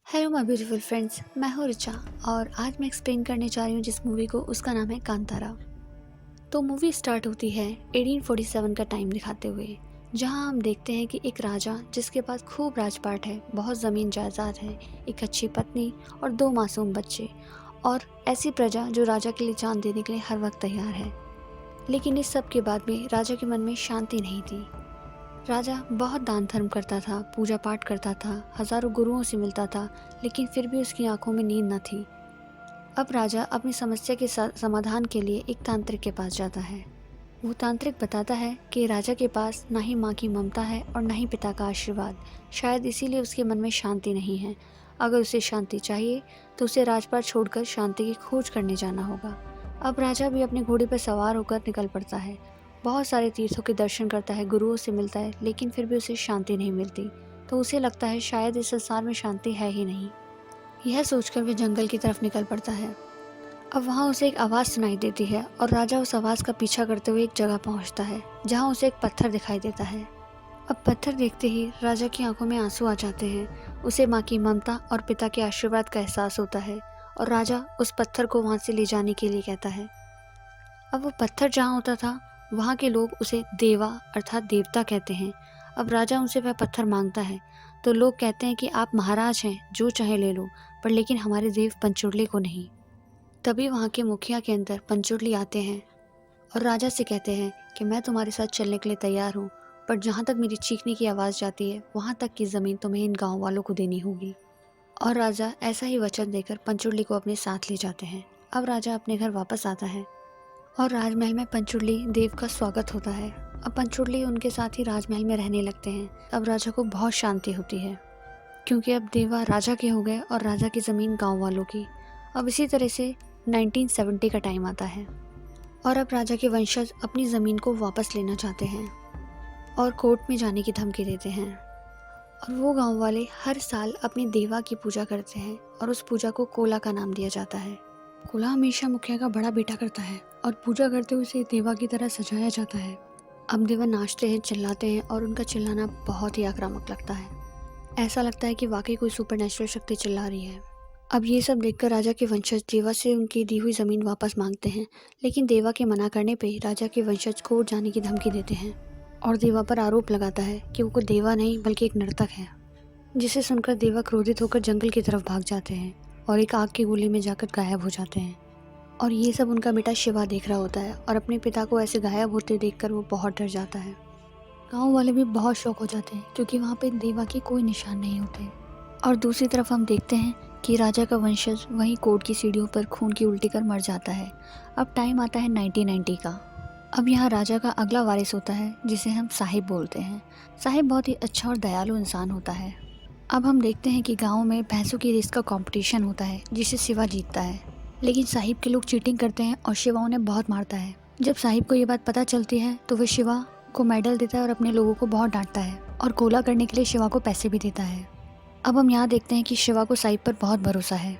Hello my beautiful friends, मैं हूँ रिचा। और आज मैं एक्सप्लेन करने जा रही हूँ जिस मूवी को, उसका नाम है कांतारा। तो मूवी स्टार्ट होती है 1847 का टाइम दिखाते हुए, जहाँ हम देखते हैं कि एक राजा जिसके पास खूब राजपाट है, बहुत ज़मीन जायदाद है, एक अच्छी पत्नी और 2 मासूम बच्चे, और ऐसी प्रजा जो राजा के लिए जान देने के लिए हर वक्त तैयार है। लेकिन इस सब के बाद भी राजा के मन में शांति नहीं थी। राजा बहुत दान धर्म करता था, पूजा पाठ करता था, हजारों गुरुओं से मिलता था, लेकिन फिर भी उसकी आंखों में नींद न थी। अब राजा अपनी समस्या के समाधान के लिए एक तांत्रिक के पास जाता है। वो तांत्रिक बताता है कि राजा के पास ना ही माँ की ममता है और ना ही पिता का आशीर्वाद, शायद इसीलिए उसके मन में शांति नहीं है। अगर उसे शांति चाहिए तो उसे राजपाट छोड़कर शांति की खोज करने जाना होगा। अब राजा भी अपने घोड़े पर सवार होकर निकल पड़ता है। बहुत सारे तीर्थों के दर्शन करता है, गुरुओं से मिलता है, लेकिन फिर भी उसे शांति नहीं मिलती। तो उसे लगता है शायद इस संसार में शांति है ही नहीं। यह सोचकर वह जंगल की तरफ निकल पड़ता है। अब वहाँ उसे एक आवाज़ सुनाई देती है और राजा उस आवाज़ का पीछा करते हुए एक जगह पहुँचता है जहाँ उसे एक पत्थर दिखाई देता है। अब पत्थर देखते ही राजा की आंखों में आंसू आ जाते हैं। उसे माँ की ममता और पिता के आशीर्वाद का एहसास होता है और राजा उस पत्थर को वहाँ से ले जाने के लिए कहता है। अब वो पत्थर जहाँ होता था, वहाँ के लोग उसे देवा अर्थात देवता कहते हैं। अब राजा उनसे वह पत्थर मांगता है तो लोग कहते हैं कि आप महाराज हैं, जो चाहे ले लो, पर लेकिन हमारे देव पंचुर्ली को नहीं। तभी वहाँ के मुखिया के अंदर पंचुर्ली आते हैं और राजा से कहते हैं कि मैं तुम्हारे साथ चलने के लिए तैयार हूँ, पर जहाँ तक मेरी चीखने की आवाज़ जाती है वहाँ तक की ज़मीन तुम्हें इन गाँव वालों को देनी होगी। और राजा ऐसा ही वचन देकर पंचुर्ली को अपने साथ ले जाते हैं। अब राजा अपने घर वापस आता है और राजमहल में पंचुर्ली देव का स्वागत होता है। अब पंचुर्ली उनके साथ ही राजमहल में रहने लगते हैं। अब राजा को बहुत शांति होती है, क्योंकि अब देवा राजा के हो गए और राजा की ज़मीन गांव वालों की। अब इसी तरह से 1970 का टाइम आता है और अब राजा के वंशज अपनी ज़मीन को वापस लेना चाहते हैं और कोर्ट में जाने की धमकी देते हैं। और वो गांव वाले हर साल अपनी देवा की पूजा करते हैं और उस पूजा को कोला का नाम दिया जाता है। कोला हमेशा मुखिया का बड़ा बेटा करता है और पूजा करते हुए उसे देवा की तरह सजाया जाता है। अब देवा नाचते हैं, चिल्लाते हैं और उनका चिल्लाना बहुत ही आक्रामक लगता है। ऐसा लगता है कि वाकई कोई सुपरनेचुरल शक्ति चिल्ला रही है। अब ये सब देखकर राजा के वंशज देवा से उनकी दी हुई ज़मीन वापस मांगते हैं, लेकिन देवा के मना करने पे राजा के वंशज कोर्ट जाने की धमकी देते हैं और देवा पर आरोप लगाता है कि वो कोई देवा नहीं बल्कि एक नर्तक है। जिसे सुनकर देवा क्रोधित होकर जंगल की तरफ भाग जाते हैं और एक आग की गोली में जाकर गायब हो जाते हैं। और ये सब उनका बेटा शिवा देख रहा होता है और अपने पिता को ऐसे गायब होते देखकर वो बहुत डर जाता है। गांव वाले भी बहुत शौक हो जाते हैं, क्योंकि वहाँ पे देवा के कोई निशान नहीं होते। और दूसरी तरफ हम देखते हैं कि राजा का वंशज वहीं कोर्ट की सीढ़ियों पर खून की उल्टी कर मर जाता है। अब टाइम आता है 1990 का। अब यहाँ राजा का अगला वारिस होता है, जिसे हम साहिब बोलते हैं। साहिब बहुत ही अच्छा और दयालु इंसान होता है। अब हम देखते हैं कि गांव में भैंसों की रेस का कंपटीशन होता है, जिसे शिवा जीतता है। लेकिन साहिब के लोग चीटिंग करते हैं और शिवा उन्हें बहुत मारता है। जब साहिब को ये बात पता चलती है तो वह शिवा को मेडल देता है और अपने लोगों को बहुत डांटता है और कोला करने के लिए शिवा को पैसे भी देता है। अब हम यहाँ देखते हैं कि शिवा को साहिब पर बहुत भरोसा है।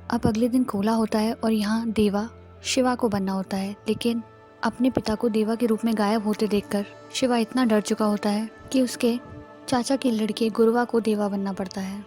अब अगले दिन कोला होता है और यहाँ देवा शिवा को बनना होता है, लेकिन अपने पिता को देवा के रूप में गायब होते देखकर शिवा इतना डर चुका होता है कि उसके चाचा के लड़के गुरवा को देवा बनना पड़ता है।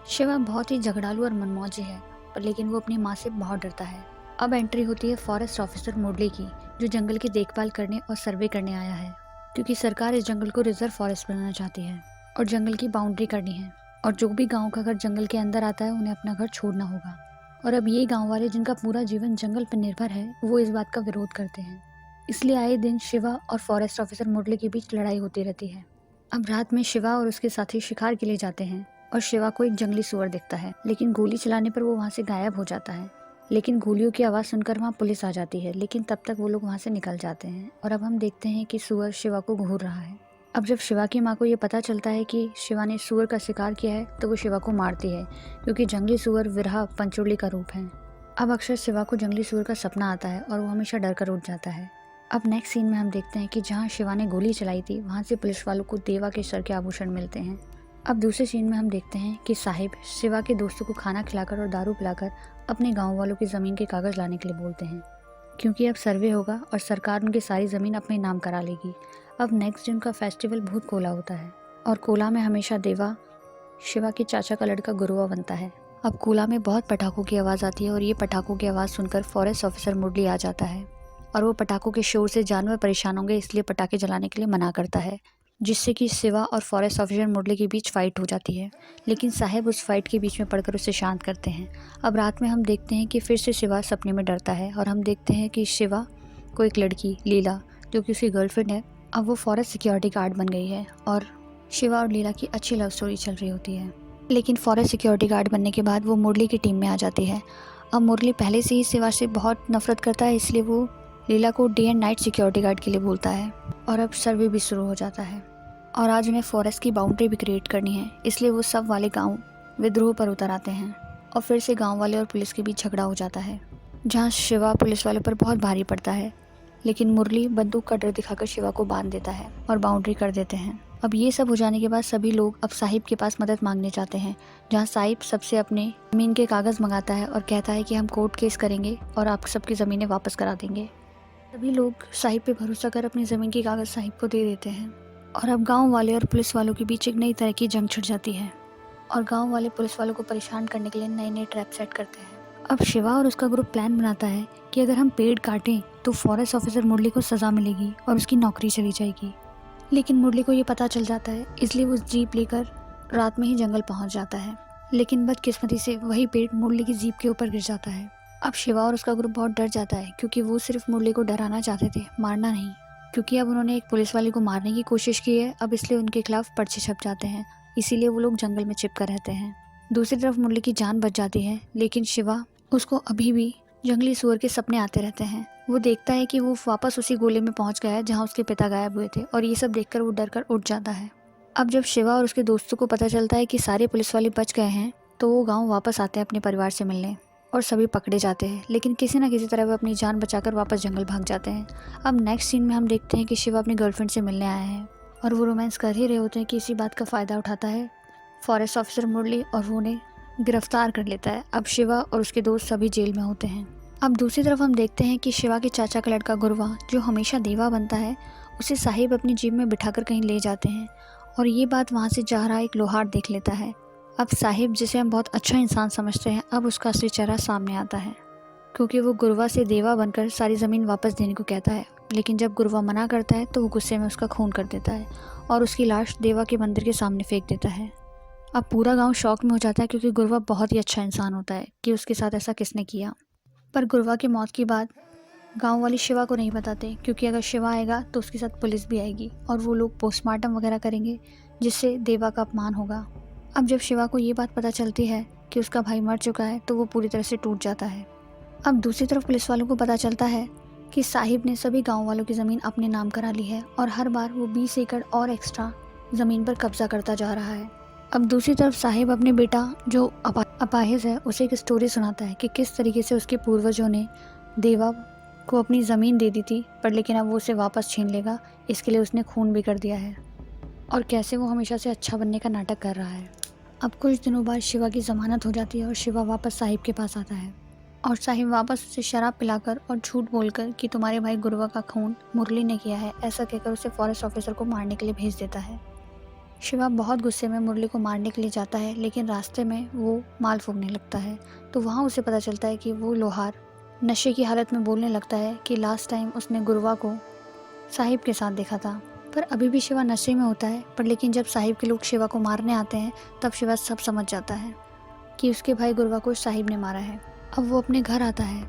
शिवा बहुत ही झगड़ालू और मनमौजी है, पर लेकिन वो अपनी माँ से बहुत डरता है। अब एंट्री होती है फॉरेस्ट ऑफिसर मुरली की, जो जंगल की देखभाल करने और सर्वे करने आया है, क्योंकि सरकार इस जंगल को रिजर्व फॉरेस्ट बनाना चाहती है और जंगल की बाउंड्री करनी है। और जो भी गाँव का घर जंगल के अंदर आता है उन्हें अपना घर छोड़ना होगा। और अब ये गाँव वाले, जिनका पूरा जीवन जंगल पर निर्भर है, वो इस बात का विरोध करते हैं। इसलिए आए दिन शिवा और फॉरेस्ट ऑफिसर मुरली के बीच लड़ाई होती रहती है। अब रात में शिवा और उसके साथी शिकार के लिए जाते हैं और शिवा को एक जंगली सुअर दिखता है, लेकिन गोली चलाने पर वो वहाँ से गायब हो जाता है। लेकिन गोलियों की आवाज़ सुनकर वहाँ पुलिस आ जाती है, लेकिन तब तक वो लोग वहाँ से निकल जाते हैं। और अब हम देखते हैं कि सुअर शिवा को घूर रहा है। अब जब शिवा की माँ को ये पता चलता है कि शिवा ने सुअर का शिकार किया है तो वो शिवा को मारती है, क्योंकि जंगली सुअर विरहा पंचुर्ली का रूप है। अब अक्सर शिवा को जंगली सुअर का सपना आता है और वो हमेशा डर कर उठ जाता है। अब नेक्स्ट सीन में हम देखते हैं कि जहाँ शिवा ने गोली चलाई थी वहाँ से पुलिस वालों को देवा के सर के आभूषण मिलते हैं। अब दूसरे सीन में हम देखते हैं कि साहिब शिवा के दोस्तों को खाना खिलाकर और दारू पिलाकर अपने गांव वालों की ज़मीन के कागज़ लाने के लिए बोलते हैं, क्योंकि अब सर्वे होगा और सरकार उनकी सारी ज़मीन अपने नाम करा लेगी। अब नेक्स्ट दिन का फेस्टिवल भूत कोला होता है और कोला में हमेशा देवा शिवा के चाचा का लड़का गुरुआ बनता है। अब कूला में बहुत पटाखों की आवाज़ आती है और ये पटाखों की आवाज़ सुनकर फॉरेस्ट ऑफिसर मुरली आ जाता है और वो पटाखों के शोर से जानवर परेशान होंगे इसलिए पटाखे जलाने के लिए मना करता है, जिससे कि शिवा और फॉरेस्ट ऑफिसर मुरली के बीच फाइट हो जाती है। लेकिन साहिब उस फाइट के बीच में पड़कर उसे शांत करते हैं। अब रात में हम देखते हैं कि फिर से शिवा सपने में डरता है और हम देखते हैं कि शिवा को एक लड़की लीला, जो कि उसकी गर्लफ्रेंड है, अब वो फॉरेस्ट सिक्योरिटी गार्ड बन गई है और शिवा और लीला की अच्छी लव स्टोरी चल रही होती है। लेकिन फॉरेस्ट सिक्योरिटी गार्ड बनने के बाद वो मुरली की टीम में आ जाती है। अब मुरली पहले से ही शिवा से बहुत नफरत करता है, इसलिए वो लीला को day and night security guard के लिए बोलता है और अब सर्वे भी शुरू हो जाता है और आज उन्हें फॉरेस्ट की बाउंड्री भी क्रिएट करनी है, इसलिए वो सब वाले गांव विद्रोह पर उतर आते हैं और फिर से गांव वाले और पुलिस के बीच झगड़ा हो जाता है, जहां शिवा पुलिस वालों पर बहुत भारी पड़ता है। लेकिन मुरली बंदूक का डर दिखाकर शिवा को बांध देता है और बाउंड्री कर देते हैं। अब ये सब हो जाने के बाद सभी लोग अब साहिब के पास मदद मांगने जाते हैं, जहां साहिब सबसे अपने ज़मीन के कागज़ मंगाता है और कहता है कि हम कोर्ट केस करेंगे और आप सबकी ज़मीनें वापस करा देंगे। सभी लोग साहिब पे भरोसा कर अपनी ज़मीन के कागज़ साहिब को दे देते हैं और अब गांव वाले और पुलिस वालों के बीच एक नई तरह की जंग छिड़ जाती है और गांव वाले पुलिस वालों को परेशान करने के लिए नए नए ट्रैप सेट करते हैं। अब शिवा और उसका ग्रुप प्लान बनाता है कि अगर हम पेड़ काटें तो फॉरेस्ट ऑफिसर मुरली को सज़ा मिलेगी और उसकी नौकरी चली जाएगी। लेकिन मुरली को ये पता चल जाता है, इसलिए वो जीप लेकर रात में ही जंगल पहुंच जाता है। लेकिन बदकिस्मती से वही पेड़ मुरली की जीप के ऊपर गिर जाता है। अब शिवा और उसका ग्रुप बहुत डर जाता है क्योंकि वो सिर्फ मुरली को डराना चाहते थे, मारना नहीं, क्योंकि अब उन्होंने एक पुलिस वाले को मारने की कोशिश की है। अब इसलिए उनके खिलाफ पर्चे छप जाते हैं, इसीलिए वो लोग जंगल में छिपकर रहते हैं। दूसरी तरफ मुरली की जान बच जाती है, लेकिन शिवा उसको अभी भी जंगली सुअर के सपने आते रहते हैं। वो देखता है कि वो वापस उसी गोले में पहुंच गया है जहां उसके पिता गायब हुए थे और ये सब देखकर वो डरकर उठ जाता है। अब जब शिवा और उसके दोस्तों को पता चलता है कि सारे पुलिस वाले बच गए हैं तो वो गांव वापस आते हैं अपने परिवार से मिलने और सभी पकड़े जाते हैं, लेकिन किसी न किसी तरह वो अपनी जान बचाकर वापस जंगल भाग जाते हैं। अब नेक्स्ट सीन में हम देखते हैं कि शिवा अपनी गर्लफ्रेंड से मिलने आया है और वो रोमांस कर ही रहे होते हैं कि इसी बात का फ़ायदा उठाता है फॉरेस्ट ऑफिसर मुरली और वो उन्हें गिरफ्तार कर लेता है। अब शिवा और उसके दोस्त सभी जेल में होते हैं। अब दूसरी तरफ हम देखते हैं कि शिवा के चाचा का लड़का गुरवा, जो हमेशा देवा बनता है, उसे साहिब अपनी जीप में बिठाकर कहीं ले जाते हैं और ये बात वहाँ से जा रहा एक लोहार देख लेता है। अब साहिब, जिसे हम बहुत अच्छा इंसान समझते हैं, अब उसका असली चेहरा सामने आता है क्योंकि वो गुरवा से देवा बनकर सारी ज़मीन वापस देने को कहता है। लेकिन जब गुरवा मना करता है तो वो गुस्से में उसका खून कर देता है और उसकी लाश देवा के मंदिर के सामने फेंक देता है। अब पूरा गांव शॉक में हो जाता है क्योंकि गुरवा बहुत ही अच्छा इंसान होता है कि उसके साथ ऐसा किसने किया। पर गुरवा की मौत की बात गांव वाले शिवा को नहीं बताते क्योंकि अगर शिवा आएगा तो उसके साथ पुलिस भी आएगी और वो लोग पोस्टमार्टम वगैरह करेंगे, जिससे देवा का अपमान होगा। अब जब शिवा को ये बात पता चलती है कि उसका भाई मर चुका है तो वो पूरी तरह से टूट जाता है। अब दूसरी तरफ पुलिस वालों को पता चलता है कि साहिब ने सभी गाँव वालों की ज़मीन अपने नाम करा ली है और हर बार वो 20 एकड़ और एक्स्ट्रा ज़मीन पर कब्जा करता जा रहा है। अब दूसरी तरफ साहिब अपने बेटा, जो अपाहिज है, उसे एक स्टोरी सुनाता है कि किस तरीके से उसके पूर्वजों ने देवा को अपनी ज़मीन दे दी थी, पर लेकिन अब वो उसे वापस छीन लेगा, इसके लिए उसने खून भी कर दिया है और कैसे वो हमेशा से अच्छा बनने का नाटक कर रहा है। अब कुछ दिनों बाद शिवा की ज़मानत हो जाती है और शिवा वापस साहिब के पास आता है और साहिब वापस उसे शराब पिलाकर और झूठ बोलकर कि तुम्हारे भाई गुरवा का खून मुरली ने किया है, ऐसा कहकर उसे फॉरेस्ट ऑफिसर को मारने के लिए भेज देता है। शिवा बहुत गुस्से में मुरली को मारने के लिए जाता है, लेकिन रास्ते में वो माल फूंकने लगता है तो वहाँ उसे पता चलता है कि वो लोहार नशे की हालत में बोलने लगता है कि लास्ट टाइम उसने गुरवा को साहिब के साथ देखा था। पर अभी भी शिवा नशे में होता है, पर लेकिन जब साहिब के लोग शिवा को मारने आते हैं तब शिवा सब समझ जाता है कि उसके भाई गुरवा को साहिब ने मारा है। अब वो अपने घर आता है,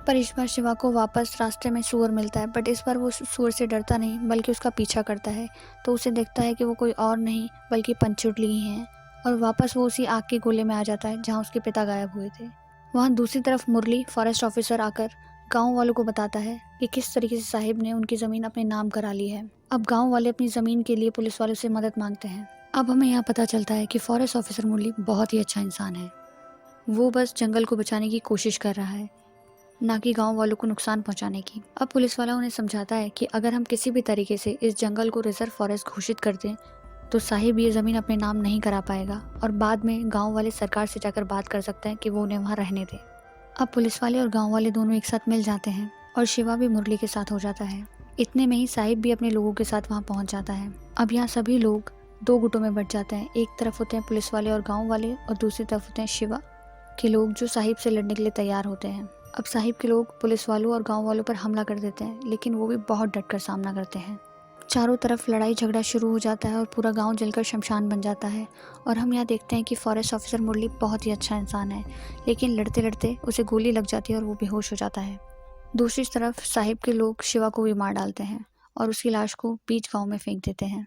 पर इस बार शिवा को वापस रास्ते में सूअर मिलता है, बट इस बार वो सूअर से डरता नहीं बल्कि उसका पीछा करता है। तो उसे देखता है कि वो कोई और नहीं बल्कि पंचुटली ही हैं और वापस वो उसी आग के गोले में आ जाता है जहाँ उसके पिता गायब हुए थे। वहाँ दूसरी तरफ मुरली फॉरेस्ट ऑफिसर आकर गाँव वालों को बताता है कि किस तरीके से साहिब ने उनकी ज़मीन अपने नाम करा ली है। अब गाँव वाले अपनी ज़मीन के लिए पुलिस वालों से मदद मांगते हैं। अब हमें यहाँ पता चलता है कि फॉरेस्ट ऑफिसर मुरली बहुत ही अच्छा इंसान है, वो बस जंगल को बचाने की कोशिश कर रहा है, ना कि गांव वालों को नुकसान पहुंचाने की। अब पुलिस वाला उन्हें समझाता है कि अगर हम किसी भी तरीके से इस जंगल को रिजर्व फॉरेस्ट घोषित कर दें तो साहिब ये ज़मीन अपने नाम नहीं करा पाएगा और बाद में गांव वाले सरकार से जाकर बात कर सकते हैं कि वो उन्हें वहाँ रहने दें। अब पुलिस वाले और गांव वाले दोनों एक साथ मिल जाते हैं और शिवा भी मुरली के साथ हो जाता है। इतने में ही साहिब भी अपने लोगों के साथ वहाँ पहुँच जाता है। अब यहाँ सभी लोग दो गुटों में बट जाते हैं, एक तरफ होते हैं पुलिस वाले और गाँव वाले और दूसरी तरफ होते हैं शिवा के लोग जो साहिब से लड़ने के लिए तैयार होते हैं। अब साहिब के लोग पुलिस वालों और गांव वालों पर हमला कर देते हैं, लेकिन वो भी बहुत डटकर सामना करते हैं। चारों तरफ लड़ाई झगड़ा शुरू हो जाता है और पूरा गांव जलकर शमशान बन जाता है। और हम यहाँ देखते हैं कि फॉरेस्ट ऑफिसर मुरली बहुत ही अच्छा इंसान है, लेकिन लड़ते लड़ते उसे गोली लग जाती है और वो बेहोश हो जाता है। दूसरी तरफ साहिब के लोग शिवा को भी मार डालते हैं और उसकी लाश को बीच गांव में फेंक देते हैं।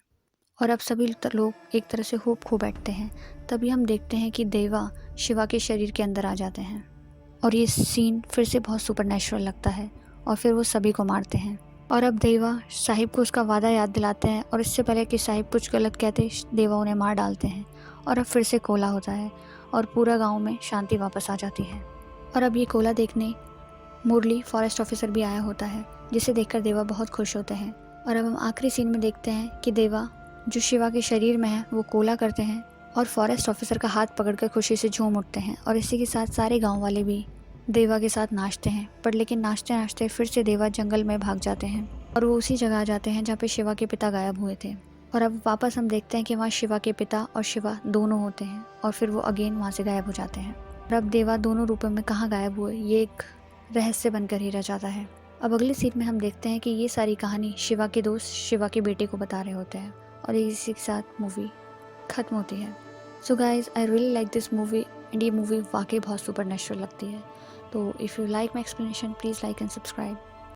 और अब सभी लोग एक तरह से होप खो बैठते हैं। तभी हम देखते हैं कि देवा शिवा के शरीर के अंदर आ जाते हैं और ये सीन फिर से बहुत सुपरनैचुरल लगता है और फिर वो सभी को मारते हैं। और अब देवा साहिब को उसका वादा याद दिलाते हैं और इससे पहले कि साहिब कुछ गलत कहते देवा उन्हें मार डालते हैं। और अब फिर से कोला होता है और पूरा गांव में शांति वापस आ जाती है। और अब ये कोला देखने मुरली फॉरेस्ट ऑफिसर भी आया होता है, जिसे देखकर देवा बहुत खुश होते हैं। और अब हम आखिरी सीन में देखते हैं कि देवा जो शिवा के शरीर में है वो कोला करते हैं और फॉरेस्ट ऑफिसर का हाथ पकड़कर खुशी से झूम उठते हैं। और इसी के साथ सारे गांव वाले भी देवा के साथ नाचते हैं। पर लेकिन नाचते नाचते फिर से देवा जंगल में भाग जाते हैं और वो उसी जगह आ जाते हैं जहाँ पे शिवा के पिता गायब हुए थे। और अब वापस हम देखते हैं कि वहाँ शिवा के पिता और शिवा दोनों होते हैं और फिर वो अगेन वहाँ से गायब हो जाते हैं। और अब देवा दोनों रूपों में कहाँ गायब हुए ये एक रहस्य बनकर ही रह जाता है। अब अगली सीन में हम देखते हैं कि ये सारी कहानी शिवा के दोस्त शिवा के बेटे को बता रहे होते हैं और इसी के साथ मूवी ख़त्म होती है। So guys I really like this movie and ये मूवी वाकई बहुत सुपर नेचुरल लगती है। तो if you like my explanation please like and subscribe.